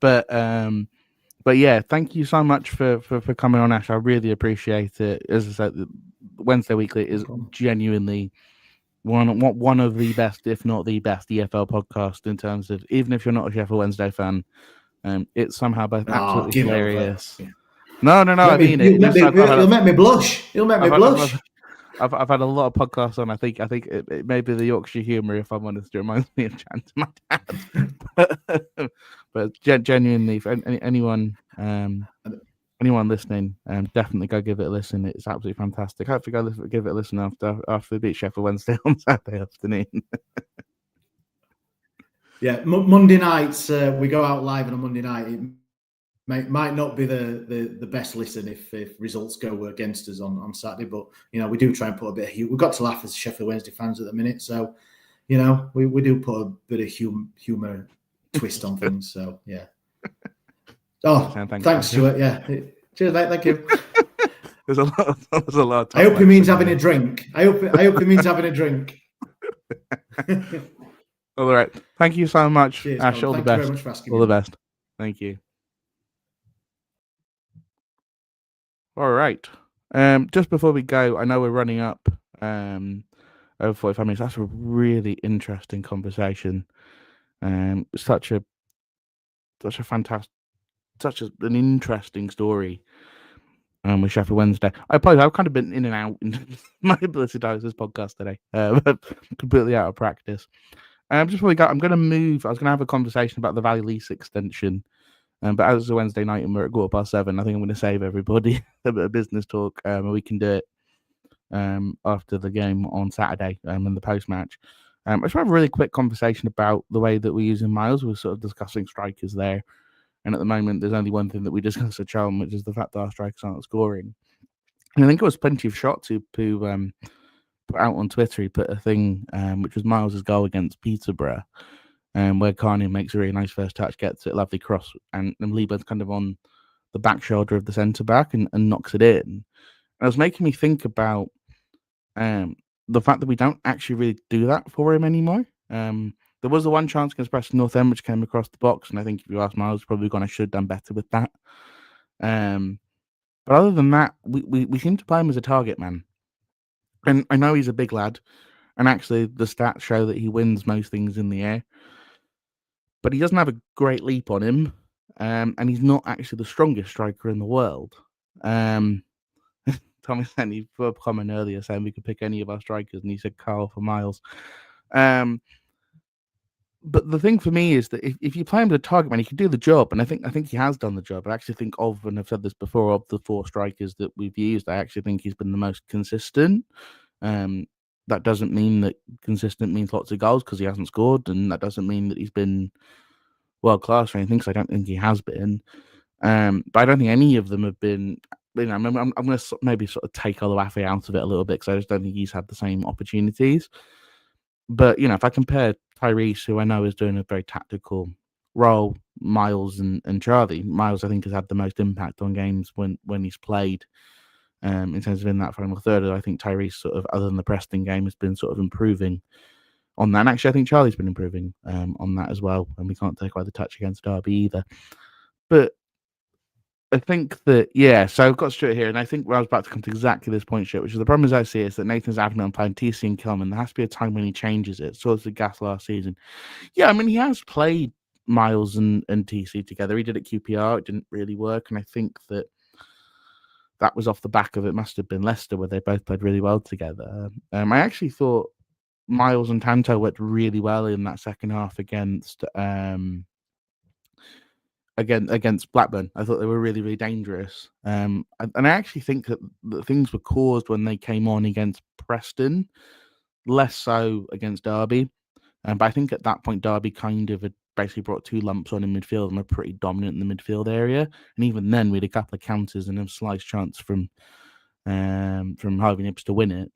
[SPEAKER 1] But yeah, thank you so much for coming on, Ash. I really appreciate it. As I said, Wednesday Weekly is genuinely one of the best, if not the best, EFL podcast in terms of, even if you're not a Sheffield Wednesday fan, it's somehow both absolutely hilarious. Yeah. No, I mean it.
[SPEAKER 2] It'll make me blush.
[SPEAKER 1] I've had a lot of podcasts on. I think it may be the Yorkshire humour, if I'm honest. It reminds me of Chan to my dad. but genuinely, if anyone listening, definitely go give it a listen. It's absolutely fantastic. Hopefully, go give it a listen after we beat Sheffield Wednesday on Saturday afternoon.
[SPEAKER 2] Yeah, Monday nights we go out live on a Monday night. It might not be the best listen if results go against us on Saturday, but we do try and put a bit of humor. We've got to laugh as Sheffield Wednesday fans at the minute, so we do put a bit of humor twist on things. So yeah. Oh, thanks, Stuart. Yeah, cheers, mate. Thank you.
[SPEAKER 1] There's a lot.
[SPEAKER 2] I hope it means having a drink. I hope it means having a drink.
[SPEAKER 1] All right. Thank you so much,
[SPEAKER 2] Cheers,
[SPEAKER 1] Ash.
[SPEAKER 2] Callum.
[SPEAKER 1] All the
[SPEAKER 2] Thank you very
[SPEAKER 1] best.
[SPEAKER 2] much for asking
[SPEAKER 1] All
[SPEAKER 2] me
[SPEAKER 1] the
[SPEAKER 2] on.
[SPEAKER 1] best. Thank you. All right. Just before we go, I know we're running up over 45 minutes. That's a really interesting conversation. Such an interesting story. With Sheffield Wednesday. I apologize. I've kind of been in and out in my ability to host this podcast today. Completely out of practice. Just before we go, I'm going to move. I was going to have a conversation about the Valley lease extension. But as it's a Wednesday night and we're at 7:15, I think I'm going to save everybody a bit of business talk, and we can do it after the game on Saturday in the post match. I just want to have a really quick conversation about the way that we're using Miles. We're sort of discussing strikers there. And at the moment, there's only one thing that we discuss at Charlton, which is the fact that our strikers aren't scoring. And I think it was Plenty of Shots who put out on Twitter. He put a thing which was Miles' goal against Peterborough, where Carney makes a really nice first touch, gets it, lovely cross, and Lieburn's kind of on the back shoulder of the centre back and knocks it in. And it was making me think about the fact that we don't actually really do that for him anymore. There was the one chance against Preston North End which came across the box, and I think if you ask Miles, probably gone, I should have done better with that. But other than that, we seem to play him as a target man. And I know he's a big lad, and actually the stats show that he wins most things in the air. But he doesn't have a great leap on him, and he's not actually the strongest striker in the world. Tommy sent you put a comment earlier saying we could pick any of our strikers, and he said Carl for Miles. But the thing for me is that if you play him as a target man, he can do the job, and I think he has done the job. I actually think and I've said this before, of the 4 strikers that we've used, I actually think he's been the most consistent. That doesn't mean that consistent means lots of goals, because he hasn't scored, and that doesn't mean that he's been world class or anything, because I don't think he has been. But I don't think any of them have been. I'm going to maybe sort of take Oluwafe out of it a little bit, because I just don't think he's had the same opportunities. But if I compare Tyrese, who I know is doing a very tactical role, Miles and Charlie, Miles I think has had the most impact on games when he's played. In terms of in that final third, I think Tyrese sort of, other than the Preston game, has been sort of improving on that. And actually, I think Charlie's been improving on that as well. And we can't take away the touch against Derby either. But I think that, so I've got Stuart here, and I think I was about to come to exactly this point, Stuart, which is the problem as I see it, is that Nathan's adamant on playing TC and Callum. There has to be a time when he changes it. So it's the gas last season. Yeah, I mean, he has played Miles and TC together. He did at QPR. It didn't really work. And I think that was off the back of, it must have been Leicester, where they both played really well together. I actually thought Miles and Tanto worked really well in that second half against Blackburn. I thought they were really, really dangerous. And I actually think that things were caused when they came on against Preston, less so against Derby. But I think at that point, Derby kind of had basically brought 2 lumps on in midfield and were pretty dominant in the midfield area. And even then, we had a couple of counters and a slice chance from Harvey Nibbs to win it.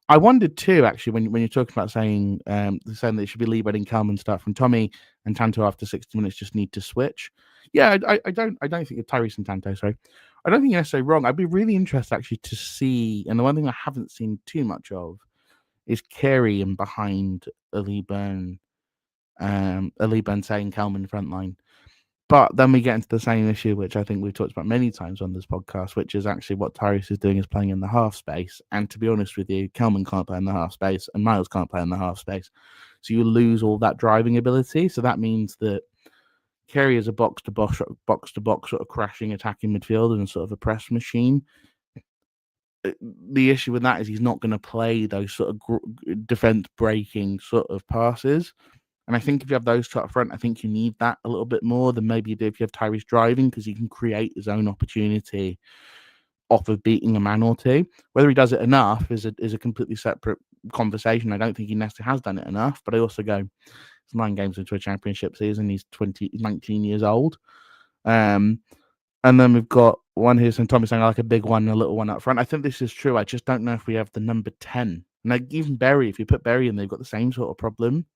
[SPEAKER 1] I wondered too, actually, when you're talking about saying that it should be Lee Redding, Callum start from Tommy and Tanto after 60 minutes just need to switch. Yeah, I don't think Tyrese and Tanto, sorry. I don't think you're necessarily wrong. I'd be really interested actually to see, and the one thing I haven't seen too much of is Carey and behind Lee Burn saying Callum in the front line. But then we get into the same issue, which I think we've talked about many times on this podcast, which is actually what Tyrese is doing, is playing in the half space. And to be honest with you, Kelman can't play in the half space and Miles can't play in the half space. So you lose all that driving ability. So that means that Carey is a box-to-box sort of crashing, attacking midfielder and sort of a press machine. The issue with that is he's not going to play those sort of defense-breaking sort of passes. And I think if you have those two up front, I think you need that a little bit more than maybe you do if you have Tyrese driving, because he can create his own opportunity off of beating a man or two. Whether he does it enough is a completely separate conversation. I don't think he necessarily has done it enough, but I also go, it's 9 games into a championship season. He's 19 years old. And then we've got one here, and Tommy saying I like a big one and a little one up front. I think this is true. I just don't know if we have the number 10. And even Berry, if you put Berry in, they've got the same sort of problem.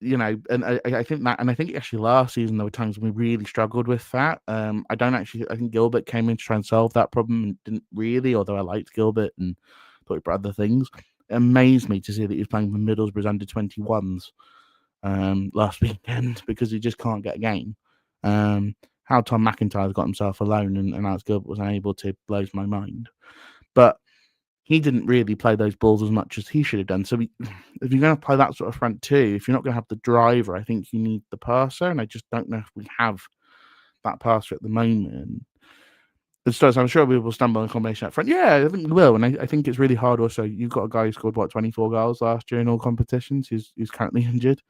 [SPEAKER 1] And I think that, and I think actually last season there were times when we really struggled with that. I think Gilbert came in to try and solve that problem and didn't really, although I liked Gilbert and thought he brought other things. amazed me to see that he was playing for Middlesbrough's under-21s last weekend because he just can't get a game. How Tom McIntyre's got himself alone and Alex Gilbert was unable to blows my mind. But he didn't really play those balls as much as he should have done. So if you're going to play that sort of front two, if you're not going to have the driver, I think you need the passer. And I just don't know if we have that passer at the moment. So I'm sure we will stumble on a combination up front. Yeah, I think we will. And I think it's really hard also. You've got a guy who scored, 24 goals last year in all competitions who's currently injured.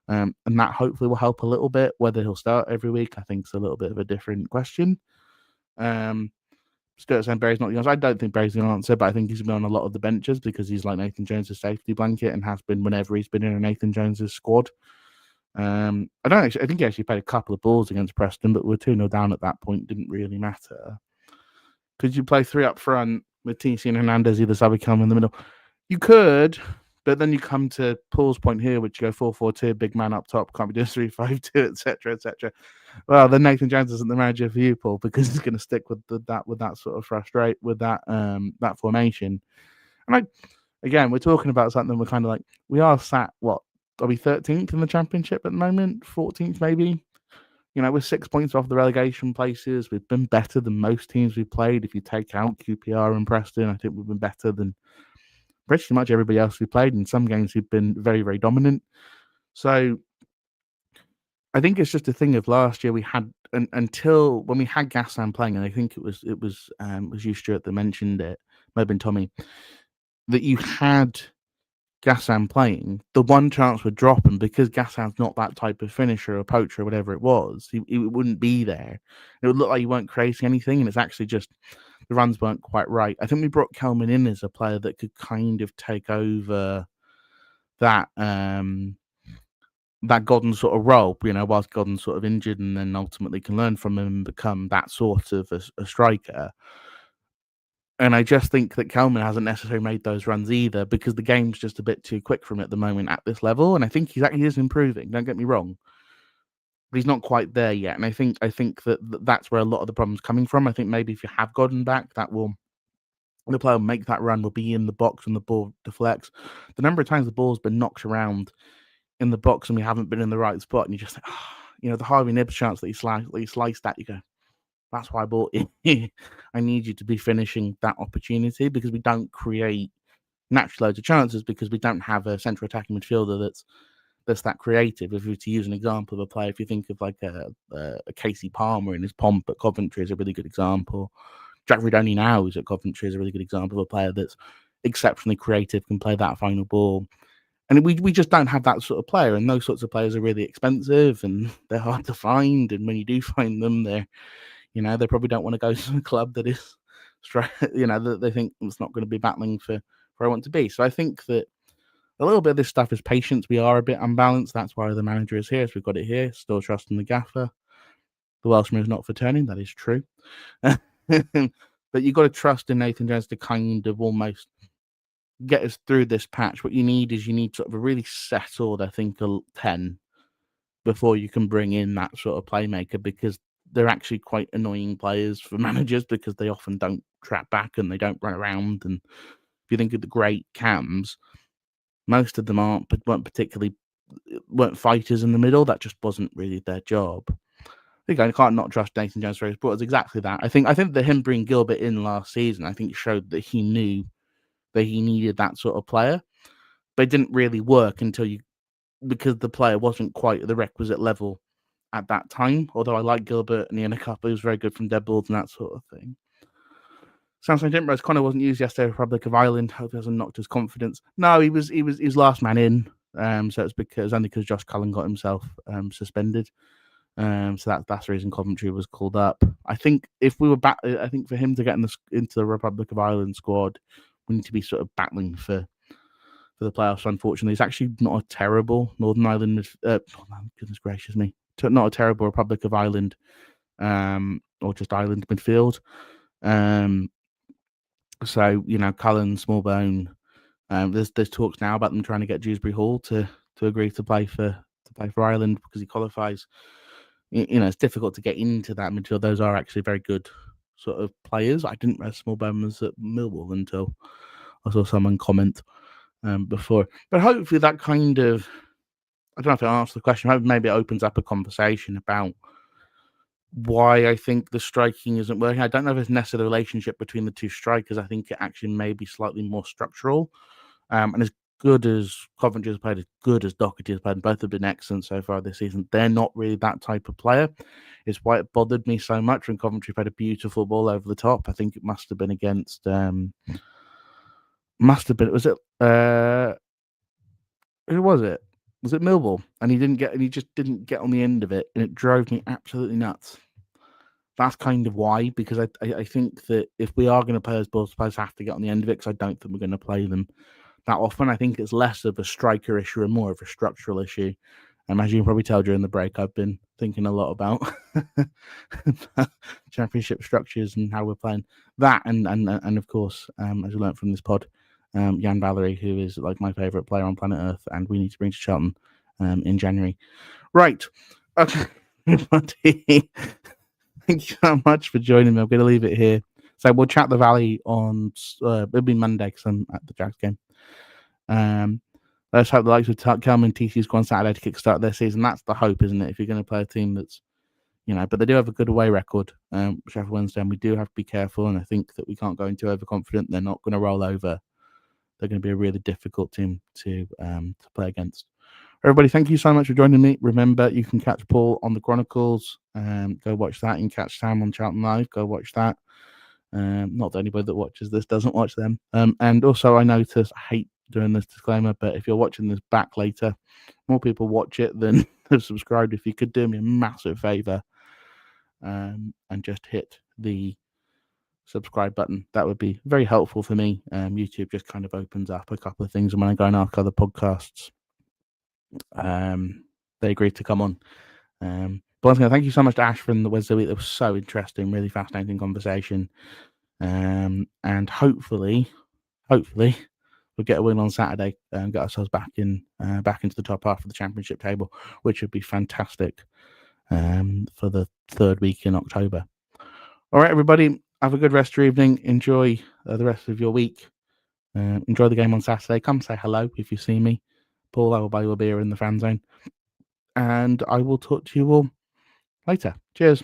[SPEAKER 1] And that hopefully will help a little bit. Whether he'll start every week, I think is a little bit of a different question. Stuart saying Barry's not the answer. I don't think Barry's the answer, but I think he's been on a lot of the benches because he's like Nathan Jones' safety blanket and has been whenever he's been in a Nathan Jones' squad. I think he actually played a couple of balls against Preston, but we're 2-0 down at that point. Didn't really matter. Could you play three up front with TC and Hernandez either side, come in the middle? You could, but then you come to Paul's point here, which you go 4-4-2, big man up top, can't be doing 3-5-2, etc., etc. Well, then Nathan Jones isn't the manager for you, Paul, because he's going to stick with that sort of that formation. And again, we're talking about something. We're kind of like we are sat. What are we 13th in the Championship at the moment? 14th maybe. We're 6 points off the relegation places. We've been better than most teams we've played. If you take out QPR and Preston, I think we've been better than pretty much everybody else we played. In some games, we've been very, very dominant. So I think it's just a thing of last year we had until when we had Gassan playing, and I think it was you, Stuart, that mentioned it. Might have been Tommy, that you had Gassan playing, the one chance would drop, and because Gassan's not that type of finisher or poacher or whatever it was, he wouldn't be there. It would look like you weren't creating anything, and it's actually just the runs weren't quite right. I think we brought Callum in as a player that could kind of take over that Godden sort of role, whilst Godden's sort of injured, and then ultimately can learn from him and become that sort of a striker. And I just think that Kelman hasn't necessarily made those runs either because the game's just a bit too quick for him at the moment at this level. And I think he is improving. Don't get me wrong, but he's not quite there yet. And I think that that's where a lot of the problem's coming from. I think maybe if you have Godden back, the player will make that run, will be in the box and the ball deflects. The number of times the ball's been knocked around in the box and we haven't been in the right spot, and you just think, the Harvey Nibbs chance that he sliced that, you go, that's why I bought it. I need you to be finishing that opportunity because we don't create naturally loads of chances because we don't have a central attacking midfielder that's that creative. If we were to use an example of a player, if you think of like a Casey Palmer in his pomp at Coventry is a really good example. Jack Ridoni now is at Coventry is a really good example of a player that's exceptionally creative, can play that final ball. And we just don't have that sort of player, and those sorts of players are really expensive and they're hard to find. And when you do find them, they probably don't want to go to a club that is, that they think it's not going to be battling for where I want to be. So I think that a little bit of this stuff is patience. We are a bit unbalanced. That's why the manager is here. So we've got it here. Still trusting the gaffer. The Welshman is not for turning. That is true. But you've got to trust in Nathan Jones to kind of almost get us through this patch. What you need is sort of a really settled, I think, a 10 before you can bring in that sort of playmaker, because they're actually quite annoying players for managers because they often don't trap back and they don't run around. And if you think of the great cams, most of them weren't fighters in the middle. That just wasn't really their job. I think I can't not trust Nathan Jones for his ball. It's exactly that. I think that him bringing Gilbert in last season, I think showed that he knew that he needed that sort of player, but it didn't really work because the player wasn't quite at the requisite level at that time. Although I like Gilbert and Ian Cup, he was very good from dead balls and that sort of thing. Samson Dimrose Connor wasn't used yesterday. Republic of Ireland. Hope he hasn't knocked his confidence. No, he was last man in. So it's only because Josh Cullen got himself suspended. So that's the reason Coventry was called up. I think if we were back, I think for him to get into the Republic of Ireland squad, we need to be sort of battling for the playoffs. Unfortunately, it's actually not a terrible Northern Ireland. Goodness gracious me, not a terrible Republic of Ireland, or just Ireland midfield. So Cullen, Smallbone. There's talks now about them trying to get Dewsbury Hall to agree to play for Ireland because he qualifies. It's difficult to get into that midfield. Those are actually very good sort of players. I didn't realize Smallbone was at Millwall until I saw someone comment. before. But hopefully that kind of, I don't know if it answers the question. Maybe it opens up a conversation about why I think the striking isn't working. I don't know if it's necessarily the relationship between the two strikers. I think it actually may be slightly more structural. And as good as Coventry has played, as good as Doherty has played, and both have been excellent so far this season, they're not really that type of player. It's why it bothered me so much when Coventry played a beautiful ball over the top. I think it must have been against, was it, who was it? Was it Millwall? And he just didn't get on the end of it, and it drove me absolutely nuts. That's kind of why, because I think that if we are going to play those balls, players have to get on the end of it, because I don't think we're going to play them that often. I think it's less of a striker issue and more of a structural issue. As you can probably tell during the break, I've been thinking a lot about championship structures and how we're playing that, and of course, as we learned from this pod, Jan Valery, who is like my favourite player on planet Earth, and we need to bring to Charlton in January. Right. Okay. Everybody, thank you so much for joining me. I'm going to leave it here. So we'll chat the Valley on, it'll be Monday because I'm at the Jags game. Let's hope the likes of Callum and TC's go on Saturday to kickstart their season. That's the hope, isn't it? If you're going to play a team that's, but they do have a good away record, Sheffield Wednesday, and we do have to be careful. And I think that we can't go into overconfident. They're not going to roll over. They're going to be a really difficult team to play against. Everybody, thank you so much for joining me. Remember, you can catch Paul on the Chronicles. Go watch that. You can catch Sam on Charlton Live. Go watch that. Not that anybody that watches this doesn't watch them. And also, I noticed, I hate doing this disclaimer, but if you're watching this back later, more people watch it than have subscribed. If you could do me a massive favor and just hit the subscribe button, that would be very helpful for me. YouTube just kind of opens up a couple of things, and when I go and ask other podcasts, they agreed to come on. But once again, thank you so much to Ash from the Wednesday week. It was so interesting, really fascinating conversation. And hopefully we'll get a win on Saturday and get ourselves back into the top half of the championship table, which would be fantastic for the third week in October. All right, everybody, have a good rest of your evening. Enjoy the rest of your week. Enjoy the game on Saturday. Come say hello if you see me. Paul, I will buy you a beer in the fan zone. And I will talk to you all later. Cheers.